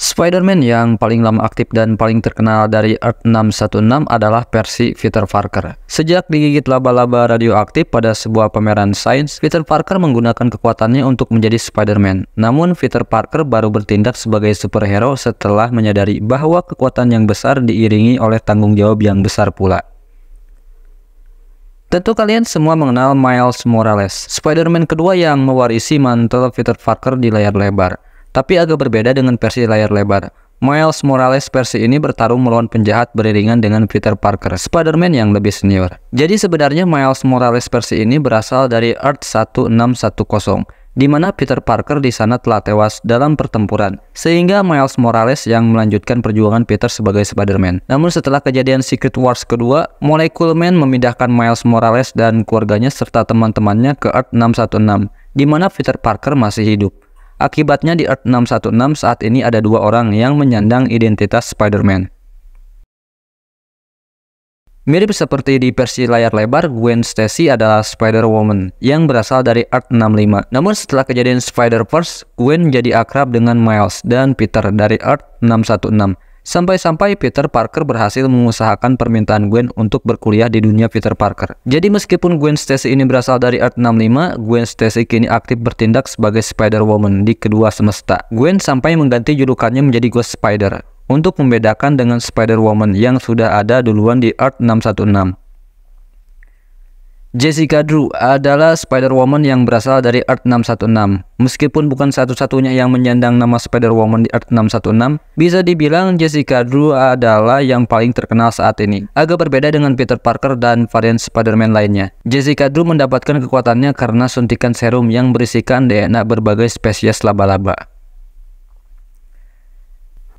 Spider-Man yang paling lama aktif dan paling terkenal dari Earth 616 adalah versi Peter Parker. Sejak digigit laba-laba radioaktif pada sebuah pameran sains, Peter Parker menggunakan kekuatannya untuk menjadi Spider-Man. Namun, Peter Parker baru bertindak sebagai superhero setelah menyadari bahwa kekuatan yang besar diiringi oleh tanggung jawab yang besar pula. Tentu kalian semua mengenal Miles Morales, Spider-Man kedua yang mewarisi mantel Peter Parker di layar lebar. Tapi agak berbeda dengan versi layar lebar. Miles Morales versi ini bertarung melawan penjahat beriringan dengan Peter Parker, Spider-Man yang lebih senior. Jadi sebenarnya Miles Morales versi ini berasal dari Earth 1610, di mana Peter Parker di sana telah tewas dalam pertempuran, sehingga Miles Morales yang melanjutkan perjuangan Peter sebagai Spider-Man. Namun setelah kejadian Secret Wars kedua, Molecule Man memindahkan Miles Morales dan keluarganya serta teman-temannya ke Earth 616, di mana Peter Parker masih hidup. Akibatnya di Earth 616 saat ini ada dua orang yang menyandang identitas Spider-Man. Mirip seperti di versi layar lebar, Gwen Stacy adalah Spider-Woman yang berasal dari Earth 65. Namun setelah kejadian Spider-Verse, Gwen jadi akrab dengan Miles dan Peter dari Earth 616. Sampai-sampai Peter Parker berhasil mengusahakan permintaan Gwen untuk berkuliah di dunia Peter Parker. Jadi meskipun Gwen Stacy ini berasal dari Earth 65, Gwen Stacy kini aktif bertindak sebagai Spider-Woman di kedua semesta. Gwen sampai mengganti julukannya menjadi Ghost Spider untuk membedakan dengan Spider-Woman yang sudah ada duluan di Earth 616. Jessica Drew adalah Spider-Woman yang berasal dari Earth 616. Meskipun bukan satu-satunya yang menyandang nama Spider-Woman di Earth 616, bisa dibilang Jessica Drew adalah yang paling terkenal saat ini. Agak berbeda dengan Peter Parker dan varian Spider-Man lainnya. Jessica Drew mendapatkan kekuatannya karena suntikan serum yang berisikan DNA berbagai spesies laba-laba.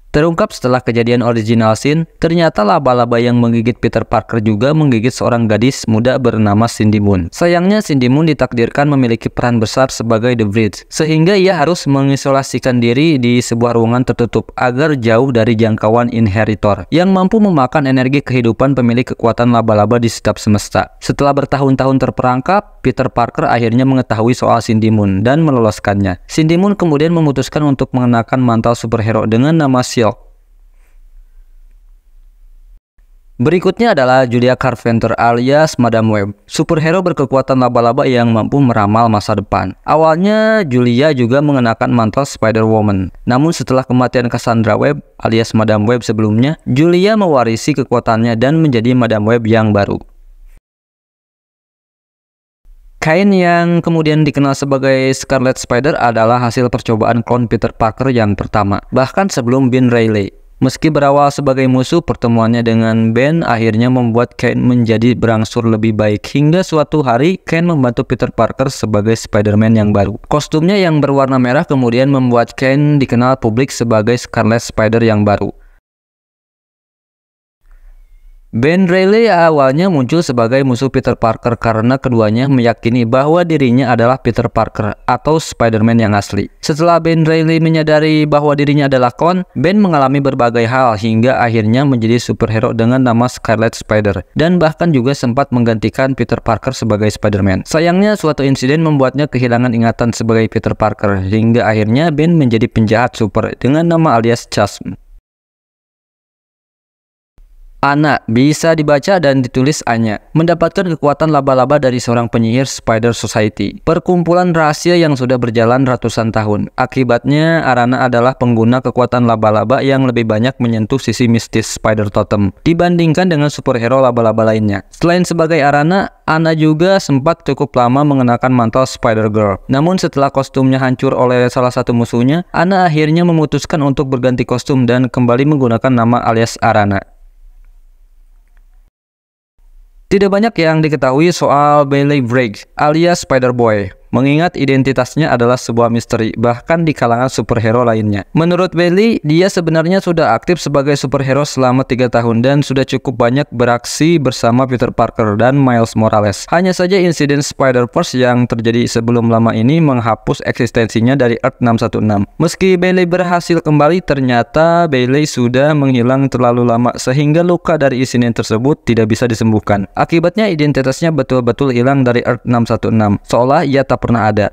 Terungkap setelah kejadian original scene, ternyata laba-laba yang menggigit Peter Parker juga menggigit seorang gadis muda bernama Cindy Moon. Sayangnya Cindy Moon ditakdirkan memiliki peran besar sebagai The Bridge, sehingga ia harus mengisolasikan diri di sebuah ruangan tertutup agar jauh dari jangkauan inheritor yang mampu memakan energi kehidupan pemilik kekuatan laba-laba di setiap semesta. Setelah bertahun-tahun terperangkap, Peter Parker akhirnya mengetahui soal Cindy Moon dan meloloskannya. Cindy Moon kemudian memutuskan untuk mengenakan mantel superhero dengan nama Silk. Berikutnya adalah Julia Carpenter alias Madam Web, superhero berkekuatan laba-laba yang mampu meramal masa depan. Awalnya Julia juga mengenakan mantel Spider-Woman. Namun setelah kematian Cassandra Webb alias Madam Web sebelumnya, Julia mewarisi kekuatannya dan menjadi Madam Web yang baru. Kain yang kemudian dikenal sebagai Scarlet Spider adalah hasil percobaan klon Peter Parker yang pertama, bahkan sebelum Ben Reilly. Meski berawal sebagai musuh, pertemuannya dengan Ben akhirnya membuat Kain menjadi berangsur lebih baik, hingga suatu hari Kain membantu Peter Parker sebagai Spider-Man yang baru. Kostumnya yang berwarna merah kemudian membuat Kain dikenal publik sebagai Scarlet Spider yang baru. Ben Reilly awalnya muncul sebagai musuh Peter Parker karena keduanya meyakini bahwa dirinya adalah Peter Parker atau Spider-Man yang asli. Setelah Ben Reilly menyadari bahwa dirinya adalah klon, Ben mengalami berbagai hal hingga akhirnya menjadi superhero dengan nama Scarlet Spider dan bahkan juga sempat menggantikan Peter Parker sebagai Spider-Man. Sayangnya suatu insiden membuatnya kehilangan ingatan sebagai Peter Parker hingga akhirnya Ben menjadi penjahat super dengan nama alias Chasm. Anna bisa dibaca dan ditulis Anya, mendapatkan kekuatan laba-laba dari seorang penyihir Spider Society, perkumpulan rahasia yang sudah berjalan ratusan tahun. Akibatnya, Arana adalah pengguna kekuatan laba-laba yang lebih banyak menyentuh sisi mistis Spider Totem dibandingkan dengan superhero laba-laba lainnya. Selain sebagai Arana, Anna juga sempat cukup lama mengenakan mantel Spider-Girl. Namun setelah kostumnya hancur oleh salah satu musuhnya, Anna akhirnya memutuskan untuk berganti kostum dan kembali menggunakan nama alias Arana. Tidak banyak yang diketahui soal Bailey Bragg alias Spider-Boy, mengingat identitasnya adalah sebuah misteri bahkan di kalangan superhero lainnya. Menurut Bailey, dia sebenarnya sudah aktif sebagai superhero selama 3 tahun dan sudah cukup banyak beraksi bersama Peter Parker dan Miles Morales. Hanya saja insiden Spider-Verse yang terjadi sebelum lama ini menghapus eksistensinya dari Earth 616. Meski Bailey berhasil kembali, ternyata Bailey sudah menghilang terlalu lama sehingga luka dari insiden tersebut tidak bisa disembuhkan. Akibatnya identitasnya betul-betul hilang dari Earth 616, seolah ia tak pernah ada.